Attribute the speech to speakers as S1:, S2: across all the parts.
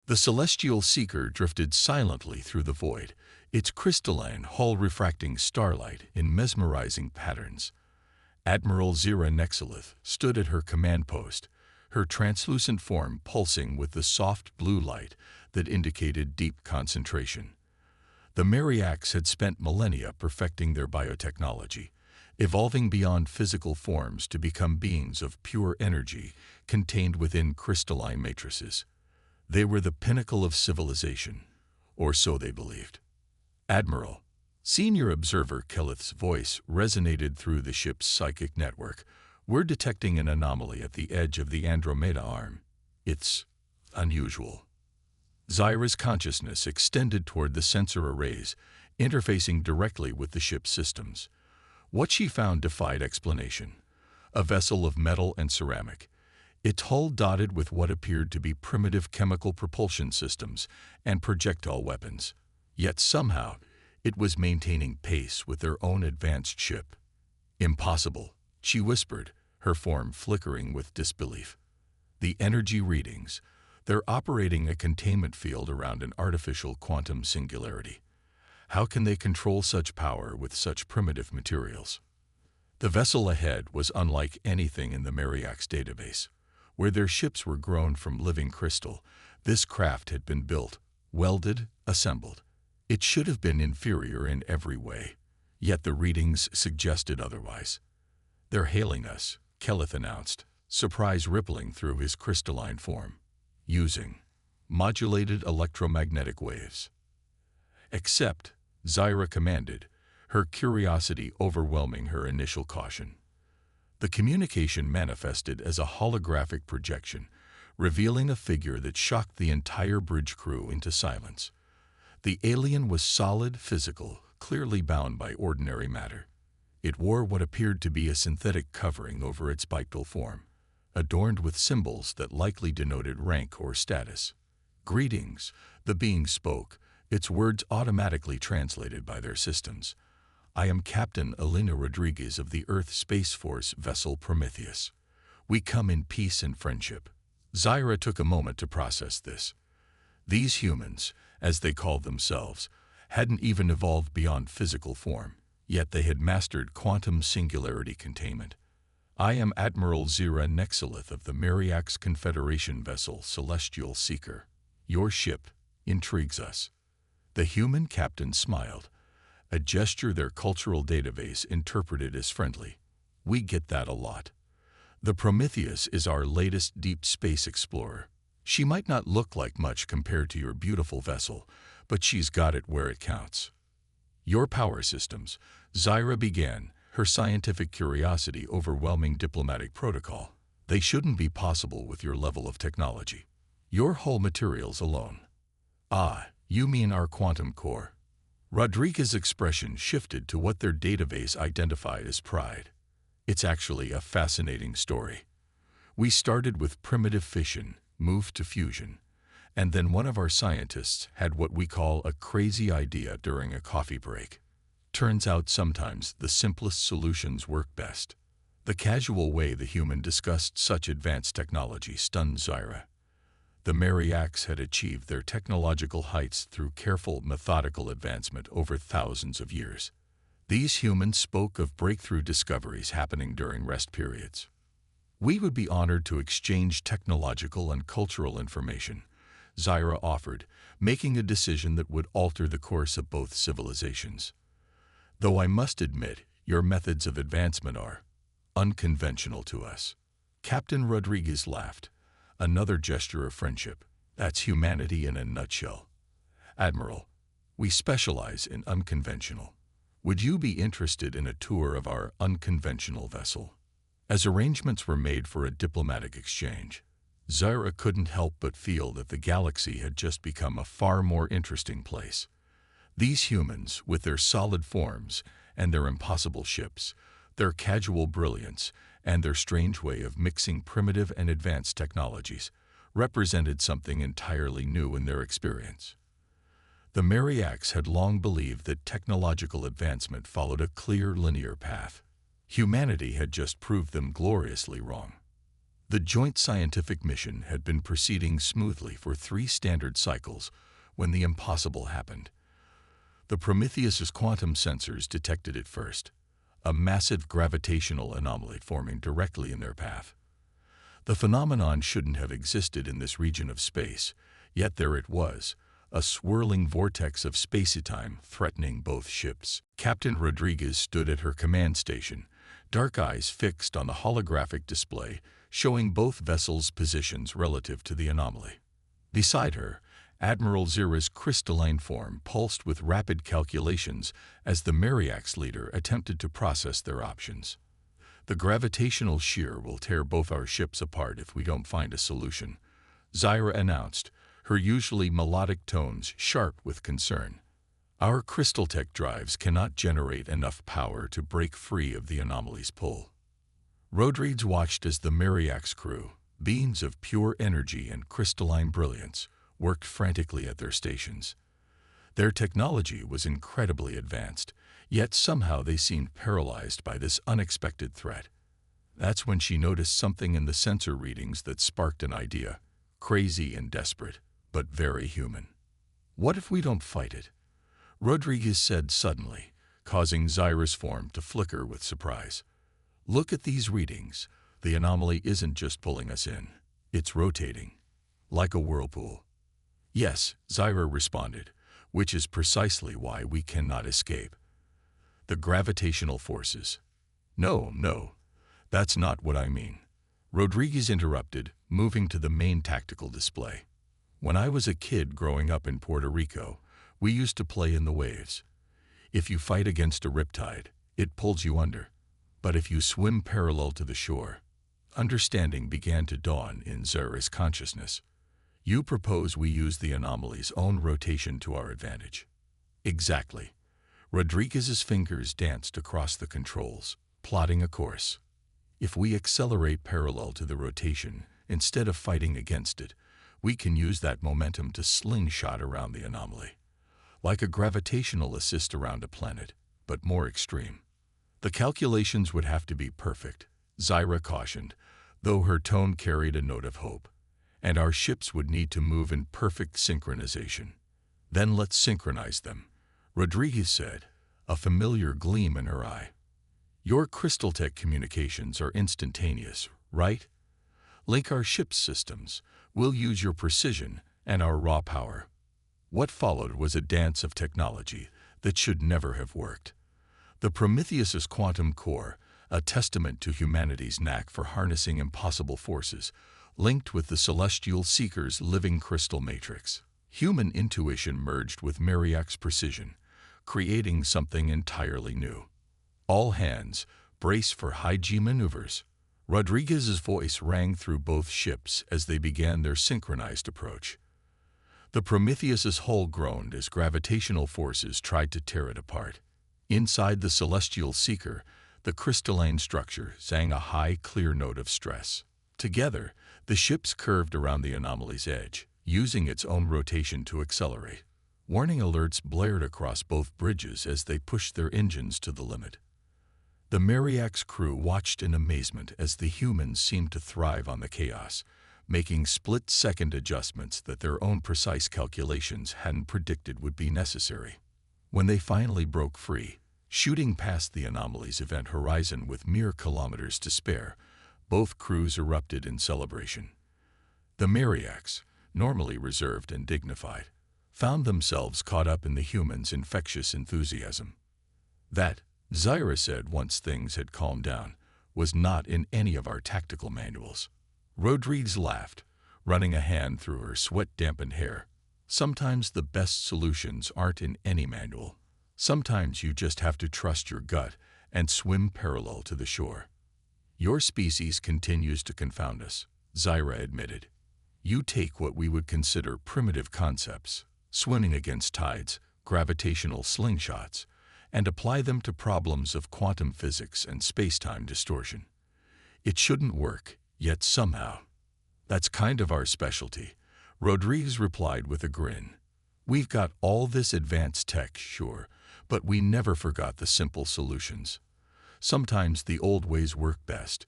S1: The celestial seeker drifted silently through the void, its crystalline hull refracting starlight in mesmerizing patterns. Admiral Zira Nexilith stood at her command post, her translucent form pulsing with the soft blue light that indicated deep concentration. The Mariacs had spent millennia perfecting their biotechnology, evolving beyond physical forms to become beings of pure energy contained within crystalline matrices. They were the pinnacle of civilization, or so they believed. Admiral, Senior Observer Kelith's voice resonated through the ship's psychic network. We're detecting an anomaly at the edge of the Andromeda Arm. It's unusual. Zyra's consciousness extended toward the sensor arrays, interfacing directly with the ship's systems. What she found defied explanation. A vessel of metal and ceramic, its hull dotted with what appeared to be primitive chemical propulsion systems and projectile weapons. Yet somehow, it was maintaining pace with their own advanced ship. Impossible, she whispered, her form flickering with disbelief. The energy readings, they're operating a containment field around an artificial quantum singularity. How can they control such power with such primitive materials? The vessel ahead was unlike anything in the Mariacs database. Where their ships were grown from living crystal, this craft had been built, welded, assembled. It should have been inferior in every way, yet the readings suggested otherwise. "They're hailing us," Kelith announced, surprise rippling through his crystalline form. "Using modulated electromagnetic waves." "Accept," Zyra commanded, her curiosity overwhelming her initial caution. The communication manifested as a holographic projection, revealing a figure that shocked the entire bridge crew into silence. The alien was solid, physical, clearly bound by ordinary matter. It wore what appeared to be a synthetic covering over its bipedal form, adorned with symbols that likely denoted rank or status. "Greetings," the being spoke, its words automatically translated by their systems. "I am Captain Elena Rodriguez of the Earth Space Force vessel Prometheus. We come in peace and friendship." Zyra took a moment to process this. These humans, as they called themselves, hadn't even evolved beyond physical form, yet they had mastered quantum singularity containment. "I am Admiral Zira Nexilith of the Mariacs Confederation vessel Celestial Seeker. Your ship intrigues us." The human captain smiled, a gesture their cultural database interpreted as friendly. "We get that a lot. The Prometheus is our latest deep space explorer. She might not look like much compared to your beautiful vessel, but she's got it where it counts." "Your power systems," Zyra began, her scientific curiosity overwhelming diplomatic protocol. "They shouldn't be possible with your level of technology. Your hull materials alone." "Ah, you mean our quantum core." Rodriguez's expression shifted to what their database identified as pride. "It's actually a fascinating story. We started with primitive fission, moved to fusion, and then one of our scientists had what we call a crazy idea during a coffee break. Turns out sometimes the simplest solutions work best." The casual way the human discussed such advanced technology stunned Zyra. The Mariacs had achieved their technological heights through careful, methodical advancement over thousands of years. These humans spoke of breakthrough discoveries happening during rest periods. "We would be honored to exchange technological and cultural information," Zyra offered, making a decision that would alter the course of both civilizations. "Though I must admit, your methods of advancement are unconventional to us." Captain Rodriguez laughed, another gesture of friendship. "That's humanity in a nutshell." "Admiral, we specialize in unconventional. Would you be interested in a tour of our unconventional vessel?" As arrangements were made for a diplomatic exchange, Zyra couldn't help but feel that the galaxy had just become a far more interesting place. These humans, with their solid forms and their impossible ships, their casual brilliance, and their strange way of mixing primitive and advanced technologies, represented something entirely new in their experience. The Mariacs had long believed that technological advancement followed a clear linear path. Humanity had just proved them gloriously wrong. The joint scientific mission had been proceeding smoothly for 3 standard cycles when the impossible happened. The Prometheus's quantum sensors detected it first, a massive gravitational anomaly forming directly in their path. The phenomenon shouldn't have existed in this region of space, yet there it was, a swirling vortex of space-time threatening both ships. Captain Rodriguez stood at her command station, dark eyes fixed on the holographic display showing both vessels' positions relative to the anomaly. Beside her, Admiral Zira's crystalline form pulsed with rapid calculations as the Mariax leader attempted to process their options. "The gravitational shear will tear both our ships apart if we don't find a solution," Zira announced, her usually melodic tones sharp with concern. "Our crystal tech drives cannot generate enough power to break free of the anomaly's pull." Rodriguez watched as the Mariax crew, beings of pure energy and crystalline brilliance, worked frantically at their stations. Their technology was incredibly advanced, yet somehow they seemed paralyzed by this unexpected threat. That's when she noticed something in the sensor readings that sparked an idea, crazy and desperate, but very human. "What if we don't fight it?" Rodriguez said suddenly, causing Zira's form to flicker with surprise. "Look at these readings. The anomaly isn't just pulling us in. It's rotating. Like a whirlpool." "Yes," Zira responded, "which is precisely why we cannot escape." "The gravitational forces." No, that's not what I mean," Rodriguez interrupted, moving to the main tactical display. "When I was a kid growing up in Puerto Rico, we used to play in the waves. If you fight against a riptide, it pulls you under. But if you swim parallel to the shore..." Understanding began to dawn in Zira's consciousness. "You propose we use the anomaly's own rotation to our advantage." "Exactly." Rodriguez's fingers danced across the controls, plotting a course. "If we accelerate parallel to the rotation, instead of fighting against it, we can use that momentum to slingshot around the anomaly. Like a gravitational assist around a planet, but more extreme." "The calculations would have to be perfect," Zira cautioned, though her tone carried a note of hope. "And our ships would need to move in perfect synchronization." "Then let's synchronize them," Rodriguez said, a familiar gleam in her eye. "Your crystal tech communications are instantaneous, right? Link our ship's systems. We'll use your precision and our raw power." What followed was a dance of technology that should never have worked. The Prometheus's quantum core, a testament to humanity's knack for harnessing impossible forces, linked with the celestial seeker's living crystal matrix. Human intuition merged with Mariax's precision, creating something entirely new. "All hands, brace for high-G maneuvers." Rodriguez's voice rang through both ships as they began their synchronized approach. The Prometheus's hull groaned as gravitational forces tried to tear it apart. Inside the celestial seeker, the crystalline structure sang a high, clear note of stress. Together, the ships curved around the anomaly's edge, using its own rotation to accelerate. Warning alerts blared across both bridges as they pushed their engines to the limit. The Mariax crew watched in amazement as the humans seemed to thrive on the chaos, making split-second adjustments that their own precise calculations hadn't predicted would be necessary. When they finally broke free, shooting past the anomaly's event horizon with mere kilometers to spare, both crews erupted in celebration. The Mariax, normally reserved and dignified, found themselves caught up in the humans' infectious enthusiasm. "That," Zira said once things had calmed down, "was not in any of our tactical manuals." Rodriguez laughed, running a hand through her sweat-dampened hair. "Sometimes the best solutions aren't in any manual. Sometimes you just have to trust your gut and swim parallel to the shore." "Your species continues to confound us," Zira admitted. "You take what we would consider primitive concepts, swimming against tides, gravitational slingshots, and apply them to problems of quantum physics and space-time distortion. It shouldn't work, yet somehow. That's kind of our specialty," Rodriguez replied with a grin. "We've got all this advanced tech, sure, but we never forgot the simple solutions. Sometimes the old ways work best,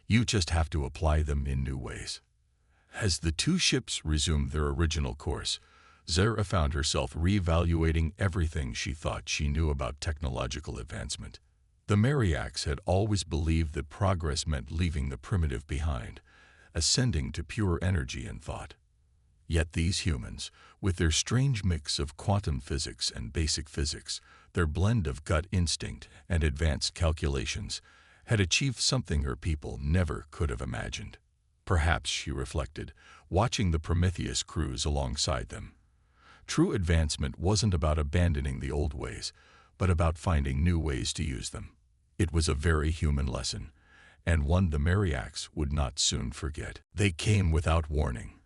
S1: You just have to apply them in new ways. As the two ships resumed their original course, Zara found herself reevaluating everything she thought she knew about technological advancement. The Mariacs had always believed that progress meant leaving the primitive behind, ascending to pure energy and thought. Yet these humans, with their strange mix of quantum physics and basic physics, their blend of gut instinct and advanced calculations, had achieved something her people never could have imagined. Perhaps, she reflected, watching the Prometheus cruise alongside them. True advancement wasn't about abandoning the old ways, but about finding new ways to use them. It was a very human lesson, and one the Mariacs would not soon forget. They came without warning.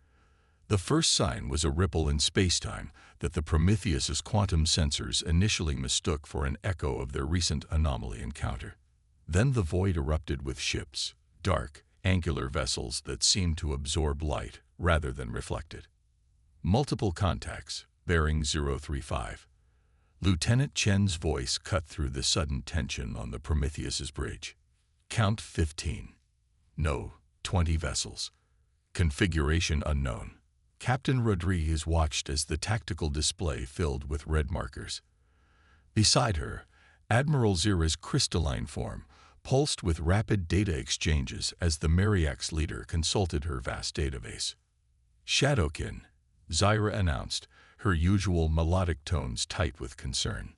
S1: The first sign was a ripple in space-time that the Prometheus's quantum sensors initially mistook for an echo of their recent anomaly encounter. Then the void erupted with ships, dark, angular vessels that seemed to absorb light rather than reflect it. Multiple contacts, bearing 035. Lieutenant Chen's voice cut through the sudden tension on the Prometheus's bridge. Count 15. No, 20 vessels. Configuration unknown. Captain Rodriguez watched as the tactical display filled with red markers. Beside her, Admiral Zira's crystalline form pulsed with rapid data exchanges as the Mariac's leader consulted her vast database. Shadowkin, Zira announced, her usual melodic tones tight with concern.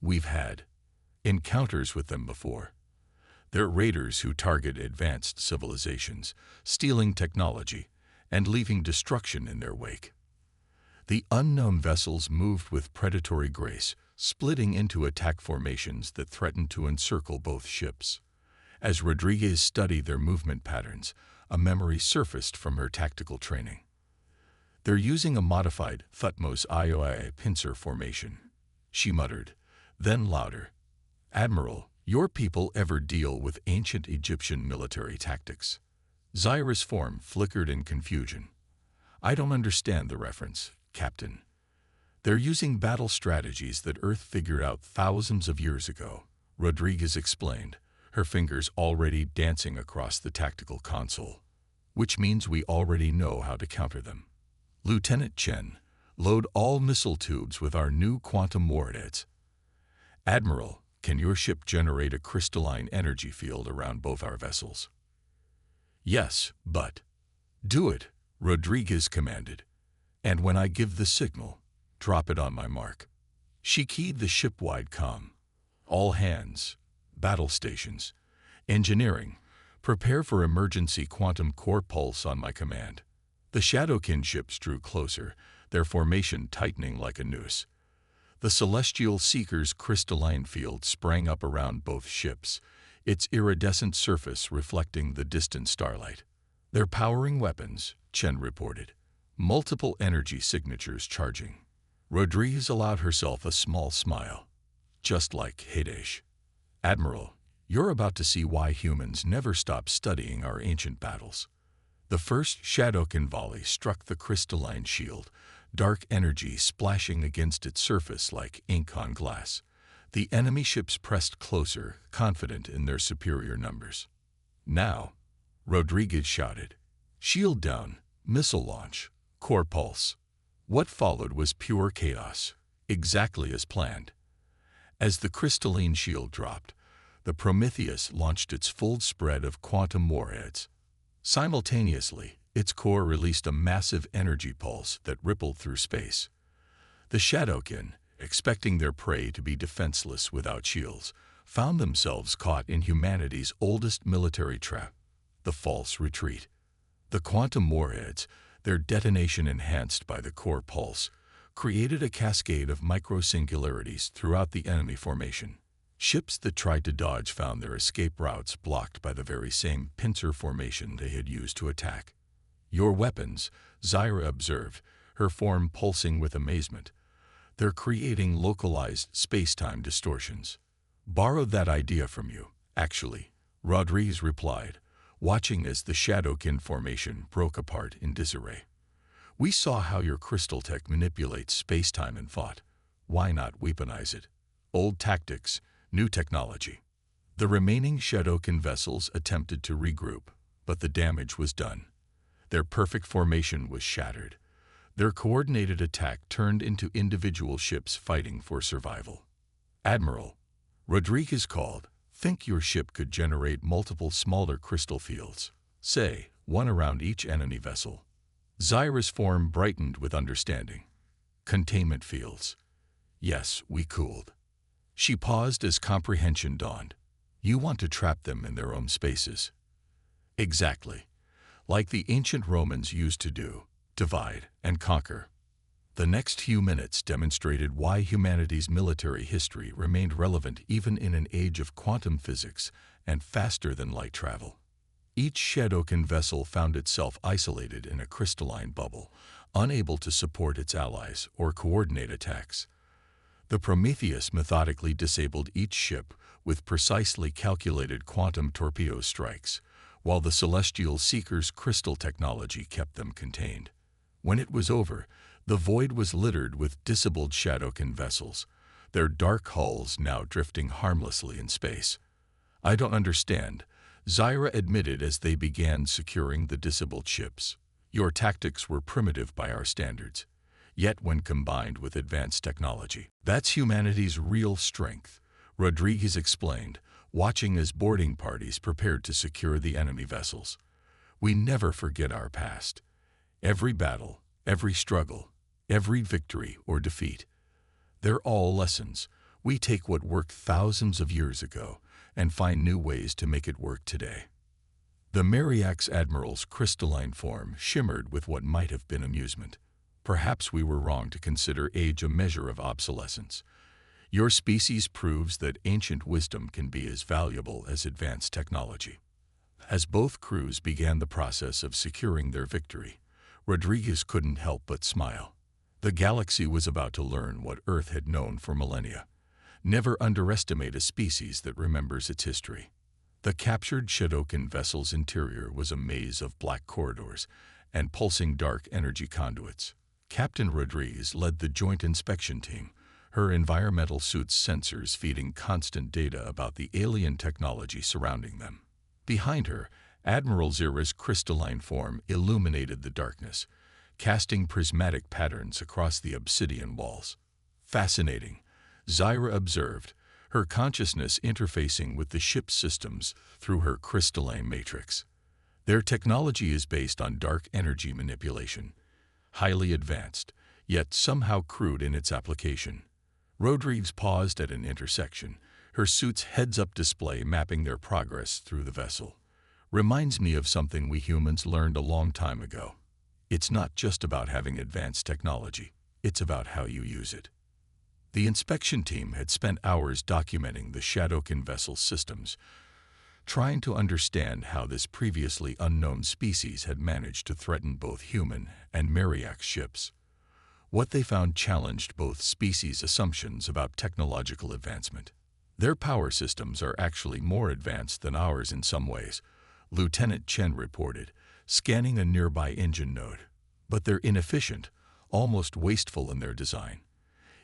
S1: We've had encounters with them before. They're raiders who target advanced civilizations, stealing technology, and leaving destruction in their wake. The unknown vessels moved with predatory grace, splitting into attack formations that threatened to encircle both ships. As Rodriguez studied their movement patterns, a memory surfaced from her tactical training. They're using a modified Thutmose IOI pincer formation, she muttered, then louder. Admiral, your people ever deal with ancient Egyptian military tactics? Zira's form flickered in confusion. I don't understand the reference, Captain. They're using battle strategies that Earth figured out thousands of years ago, Rodriguez explained, her fingers already dancing across the tactical console. Which means we already know how to counter them. Lieutenant Chen, load all missile tubes with our new quantum warheads. Admiral, can your ship generate a crystalline energy field around both our vessels? Yes, but do it, Rodriguez commanded. And when I give the signal, drop it on my mark. She keyed the ship-wide comm. All hands, battle stations, engineering, prepare for emergency quantum core pulse on my command. The Shadowkin ships drew closer, their formation tightening like a noose. The Celestial Seeker's crystalline field sprang up around both ships, its iridescent surface reflecting the distant starlight. They're powering weapons, Chen reported. Multiple energy signatures charging. Rodriguez allowed herself a small smile. Just like Hades. Admiral, you're about to see why humans never stop studying our ancient battles. The first Shadowkin volley struck the crystalline shield, dark energy splashing against its surface like ink on glass. The enemy ships pressed closer, confident in their superior numbers. Now, Rodriguez shouted, shield down, missile launch, core pulse. What followed was pure chaos, exactly as planned. As the crystalline shield dropped, the Prometheus launched its full spread of quantum warheads. Simultaneously, its core released a massive energy pulse that rippled through space. The Shadowkin, expecting their prey to be defenseless without shields, found themselves caught in humanity's oldest military trap, the false retreat. The quantum warheads, their detonation enhanced by the core pulse, created a cascade of micro-singularities throughout the enemy formation. Ships that tried to dodge found their escape routes blocked by the very same pincer formation they had used to attack. Your weapons, Zira observed, her form pulsing with amazement. They're creating localized space-time distortions. Borrowed that idea from you, actually, Rodriguez replied, watching as the Shadowkin formation broke apart in disarray. We saw how your crystal tech manipulates space-time and thought. Why not weaponize it? Old tactics, new technology. The remaining Shadowkin vessels attempted to regroup, But the damage was done. Their perfect formation was shattered. Their coordinated attack turned into individual ships fighting for survival. "Admiral," Rodriguez called, "think your ship could generate multiple smaller crystal fields, say, one around each enemy vessel?" Zyra's form brightened with understanding. "Containment fields. Yes, we cooled." She paused as comprehension dawned. "You want to trap them in their own spaces." "Exactly. Like the ancient Romans used to do, divide and conquer." The next few minutes demonstrated why humanity's military history remained relevant even in an age of quantum physics and faster-than-light travel. Each Shadokan vessel found itself isolated in a crystalline bubble, unable to support its allies or coordinate attacks. The Prometheus methodically disabled each ship with precisely calculated quantum torpedo strikes, while the Celestial Seeker's crystal technology kept them contained. When it was over, the void was littered with disabled Shadokan vessels, their dark hulls now drifting harmlessly in space. "I don't understand," Zyra admitted as they began securing the disabled ships. "Your tactics were primitive by our standards. Yet when combined with advanced technology, that's humanity's real strength," Rodriguez explained, watching as boarding parties prepared to secure the enemy vessels. "We never forget our past. Every battle, every struggle, every victory or defeat. They're all lessons. We take what worked thousands of years ago and find new ways to make it work today." The Mariax Admiral's crystalline form shimmered with what might have been amusement. "Perhaps we were wrong to consider age a measure of obsolescence. Your species proves that ancient wisdom can be as valuable as advanced technology." As both crews began the process of securing their victory, Rodriguez couldn't help but smile. The galaxy was about to learn what Earth had known for millennia. Never underestimate a species that remembers its history. The captured Shadokan vessel's interior was a maze of black corridors and pulsing dark energy conduits. Captain Rodriguez led the joint inspection team, her environmental suit's sensors feeding constant data about the alien technology surrounding them. Behind her, Admiral Zyra's crystalline form illuminated the darkness, casting prismatic patterns across the obsidian walls. "Fascinating," Zyra observed, her consciousness interfacing with the ship's systems through her crystalline matrix. "Their technology is based on dark energy manipulation, highly advanced, yet somehow crude in its application." Rodriguez paused at an intersection, her suit's heads-up display mapping their progress through the vessel. "Reminds me of something we humans learned a long time ago. It's not just about having advanced technology, it's about how you use it." The inspection team had spent hours documenting the Shadokan vessel's systems, trying to understand how this previously unknown species had managed to threaten both human and Mariax ships. What they found challenged both species' assumptions about technological advancement. "Their power systems are actually more advanced than ours in some ways," Lieutenant Chen reported, scanning a nearby engine node. "But they're inefficient, almost wasteful in their design.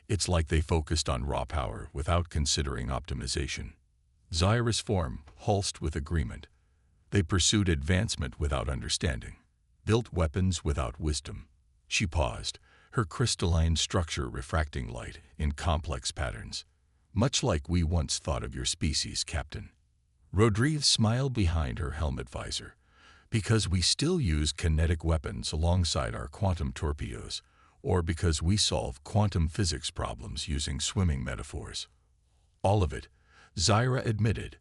S1: It's like they focused on raw power without considering optimization." Zyra's form pulsed with agreement. "They pursued advancement without understanding, built weapons without wisdom." She paused, her crystalline structure refracting light in complex patterns. "Much like we once thought of your species, Captain." Rodriguez smiled behind her helmet visor. "Because we still use kinetic weapons alongside our quantum torpedoes, or because we solve quantum physics problems using swimming metaphors." "All of it," Zyra admitted.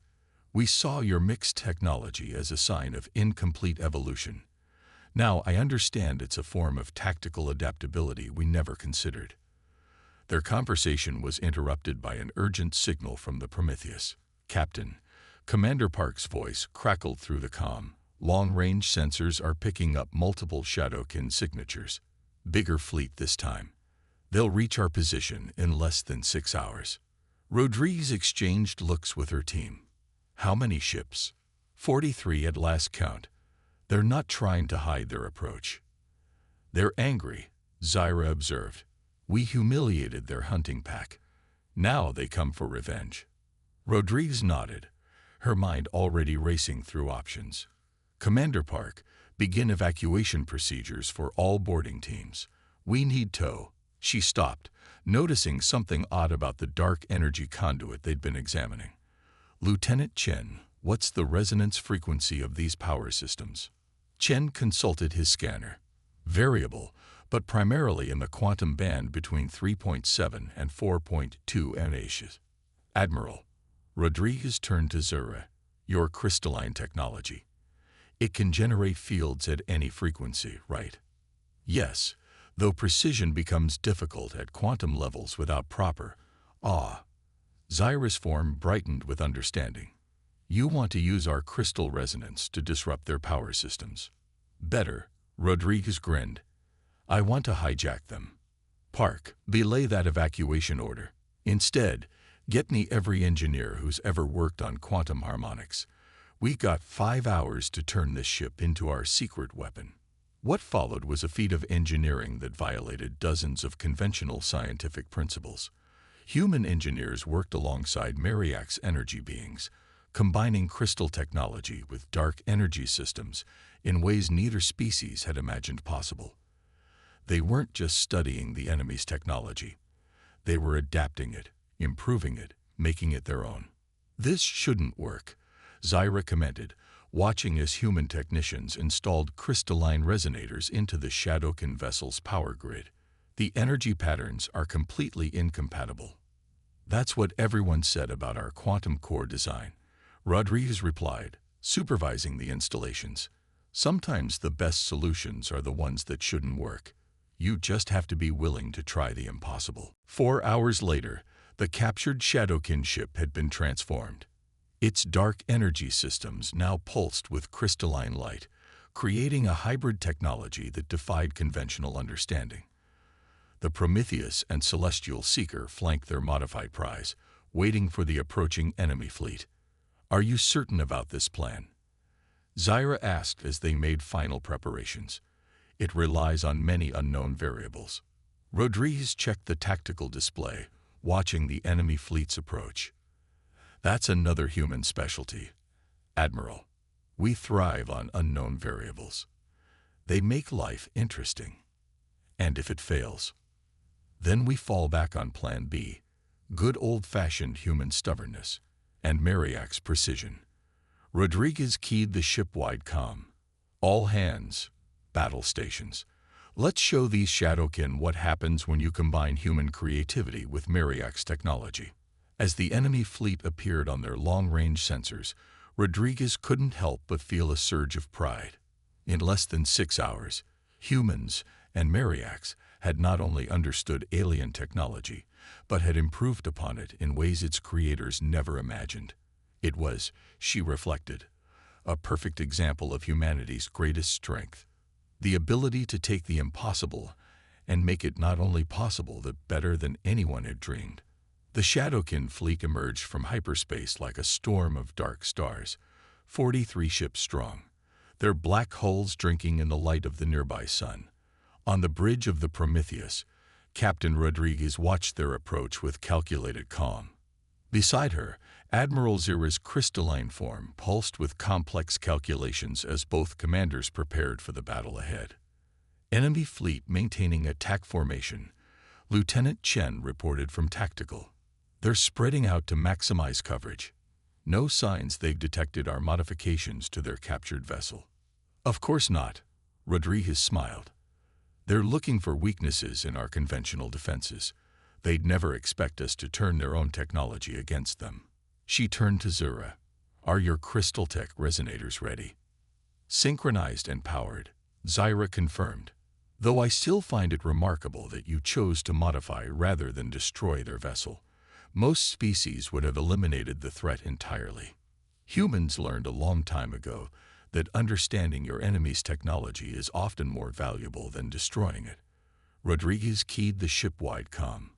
S1: "We saw your mixed technology as a sign of incomplete evolution. Now I understand it's a form of tactical adaptability we never considered." Their conversation was interrupted by an urgent signal from the Prometheus. "Captain," Commander Park's voice crackled through the comm. "Long-range sensors are picking up multiple Shadokan signatures. Bigger fleet this time. They'll reach our position in less than 6 hours." Rodriguez exchanged looks with her team. "How many ships?" 43 at last count. "They're not trying to hide their approach." "They're angry," Zyra observed. "We humiliated their hunting pack. Now they come for revenge." Rodriguez nodded, her mind already racing through options. Commander Park, begin evacuation procedures for all boarding teams. We need tow. She stopped, noticing something odd about the dark energy conduit they'd been examining. Lieutenant Chen, what's the resonance frequency of these power systems? Chen consulted his scanner. Variable, but primarily in the quantum band between 3.7 and 4.2 MHz. Admiral, Rodriguez turned to Zura. Your crystalline technology. It can generate fields at any frequency, right? Yes, though precision becomes difficult at quantum levels without proper. Zira's form brightened with understanding. You want to use our crystal resonance to disrupt their power systems. Better, Rodriguez grinned. I want to hijack them. Park, belay that evacuation order. Instead, get me every engineer who's ever worked on quantum harmonics. We got 5 hours to turn this ship into our secret weapon. What followed was a feat of engineering that violated dozens of conventional scientific principles. Human engineers worked alongside Mariak's energy beings, combining crystal technology with dark energy systems in ways neither species had imagined possible. They weren't just studying the enemy's technology. They were adapting it, improving it, making it their own. This shouldn't work, Zira commented, watching as human technicians installed crystalline resonators into the Shadowkin vessel's power grid. The energy patterns are completely incompatible. That's what everyone said about our quantum core design, Rodriguez replied, supervising the installations. Sometimes the best solutions are the ones that shouldn't work. You just have to be willing to try the impossible. 4 hours later, the captured Shadowkin ship had been transformed. Its dark energy systems now pulsed with crystalline light, creating a hybrid technology that defied conventional understanding. The Prometheus and Celestial Seeker flanked their modified prize, waiting for the approaching enemy fleet. Are you certain about this plan? Zira asked as they made final preparations. It relies on many unknown variables. Rodriguez checked the tactical display, watching the enemy fleet's approach. That's another human specialty, Admiral. We thrive on unknown variables. They make life interesting. And if it fails, then we fall back on Plan B, good old-fashioned human stubbornness, and Mariak's precision. Rodriguez keyed the ship-wide comm. All hands, battle stations. Let's show these Shadowkin what happens when you combine human creativity with Mariak's technology. As the enemy fleet appeared on their long-range sensors, Rodriguez couldn't help but feel a surge of pride. In less than 6 hours, humans and Mariaks had not only understood alien technology, but had improved upon it in ways its creators never imagined. It was, she reflected, a perfect example of humanity's greatest strength. The ability to take the impossible and make it not only possible but better than anyone had dreamed. The Shadowkin fleet emerged from hyperspace like a storm of dark stars, 43 ships strong, their black holes drinking in the light of the nearby sun. On the bridge of the Prometheus, Captain Rodriguez watched their approach with calculated calm. Beside her, Admiral Zira's crystalline form pulsed with complex calculations as both commanders prepared for the battle ahead. Enemy fleet maintaining attack formation, Lieutenant Chen reported from tactical. They're spreading out to maximize coverage. No signs they've detected our modifications to their captured vessel. Of course not, Rodriguez smiled. They're looking for weaknesses in our conventional defenses. They'd never expect us to turn their own technology against them. She turned to Zira. Are your crystal tech resonators ready? Synchronized and powered, Zira confirmed. Though I still find it remarkable that you chose to modify rather than destroy their vessel. Most species would have eliminated the threat entirely. Humans learned a long time ago that understanding your enemy's technology is often more valuable than destroying it. Rodriguez keyed the ship-wide comm.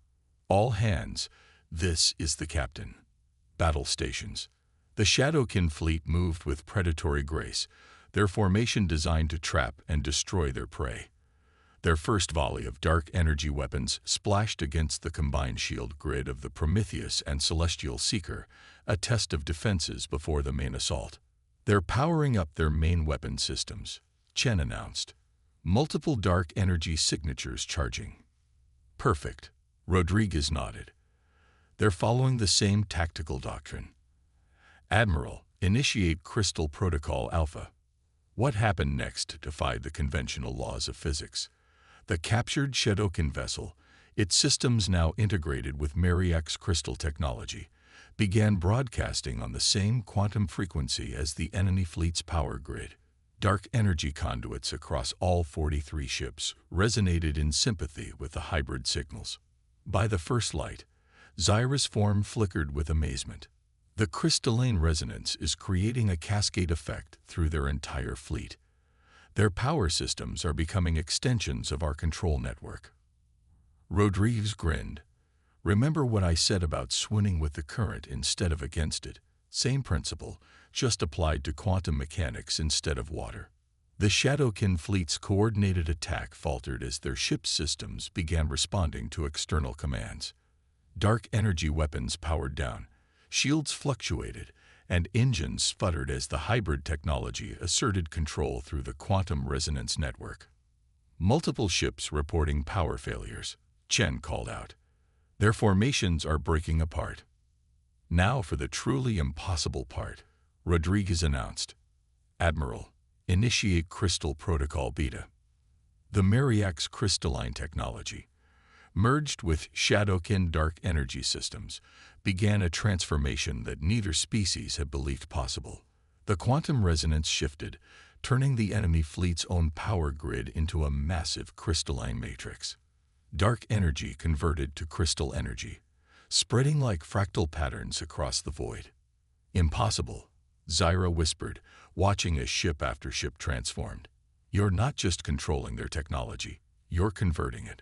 S1: All hands, this is the captain. Battle stations. The Shadowkin fleet moved with predatory grace, their formation designed to trap and destroy their prey. Their first volley of dark energy weapons splashed against the combined shield grid of the Prometheus and Celestial Seeker, a test of defenses before the main assault. They're powering up their main weapon systems, Chen announced. Multiple dark energy signatures charging. Perfect. Rodriguez nodded. They're following the same tactical doctrine. Admiral, initiate Crystal Protocol Alpha. What happened next defied the conventional laws of physics. The captured Shadokin vessel, its systems now integrated with Mariak's crystal technology, began broadcasting on the same quantum frequency as the enemy fleet's power grid. Dark energy conduits across all 43 ships resonated in sympathy with the hybrid signals. By the first light, Zyra's form flickered with amazement. The crystalline resonance is creating a cascade effect through their entire fleet. Their power systems are becoming extensions of our control network. Rodriguez grinned. Remember what I said about swimming with the current instead of against it? Same principle, just applied to quantum mechanics instead of water. The Shadowkin fleet's coordinated attack faltered as their ship's systems began responding to external commands. Dark energy weapons powered down, shields fluctuated, and engines sputtered as the hybrid technology asserted control through the quantum resonance network. Multiple ships reporting power failures, Chen called out. Their formations are breaking apart. Now for the truly impossible part, Rodriguez announced. Admiral, initiate Crystal Protocol Beta. The Mariak's crystalline technology, merged with Shadowkin dark energy systems, began a transformation that neither species had believed possible. The quantum resonance shifted, turning the enemy fleet's own power grid into a massive crystalline matrix. Dark energy converted to crystal energy, spreading like fractal patterns across the void. Impossible, Zyra whispered, watching as ship after ship transformed. You're not just controlling their technology, you're converting it.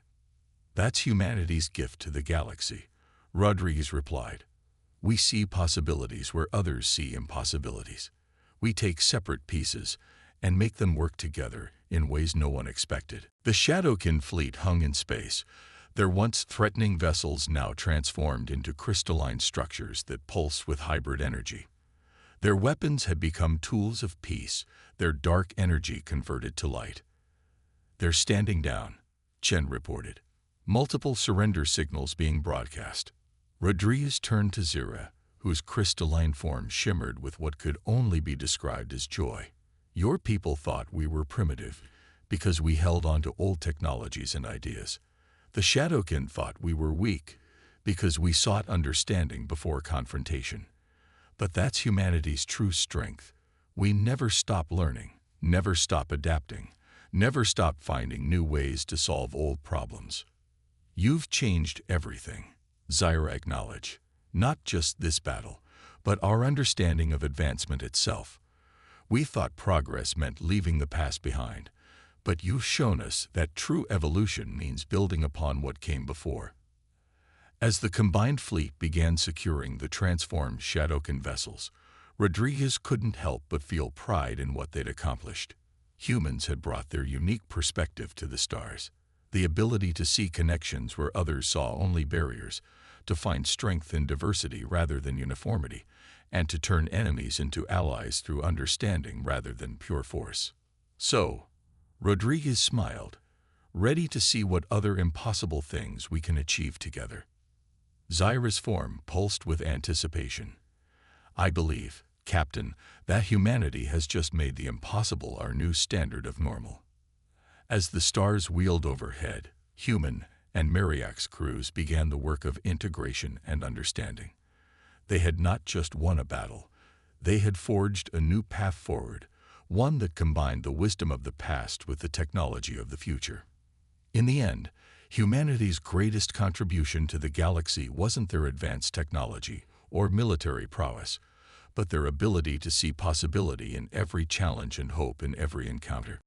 S1: That's humanity's gift to the galaxy, Rodriguez replied. We see possibilities where others see impossibilities. We take separate pieces and make them work together in ways no one expected. The Shadowkin fleet hung in space, their once threatening vessels now transformed into crystalline structures that pulse with hybrid energy. Their weapons had become tools of peace, their dark energy converted to light. They're standing down, Chen reported. Multiple surrender signals being broadcast. Rodriguez turned to Zyra, whose crystalline form shimmered with what could only be described as joy. Your people thought we were primitive because we held on to old technologies and ideas. The Shadowkin thought we were weak because we sought understanding before confrontation. But that's humanity's true strength. We never stop learning, never stop adapting, never stop finding new ways to solve old problems. You've changed everything, Zyra acknowledged. Not just this battle, but our understanding of advancement itself. We thought progress meant leaving the past behind, but you've shown us that true evolution means building upon what came before. As the combined fleet began securing the transformed Shadowkin vessels, Rodriguez couldn't help but feel pride in what they'd accomplished. Humans had brought their unique perspective to the stars, the ability to see connections where others saw only barriers, to find strength in diversity rather than uniformity, and to turn enemies into allies through understanding rather than pure force. So, Rodriguez smiled, ready to see what other impossible things we can achieve together. Zyra's form pulsed with anticipation. I believe, Captain, that humanity has just made the impossible our new standard of normal. As the stars wheeled overhead, human and Mariak's crews began the work of integration and understanding. They had not just won a battle, they had forged a new path forward, one that combined the wisdom of the past with the technology of the future. In the end, humanity's greatest contribution to the galaxy wasn't their advanced technology or military prowess, but their ability to see possibility in every challenge and hope in every encounter.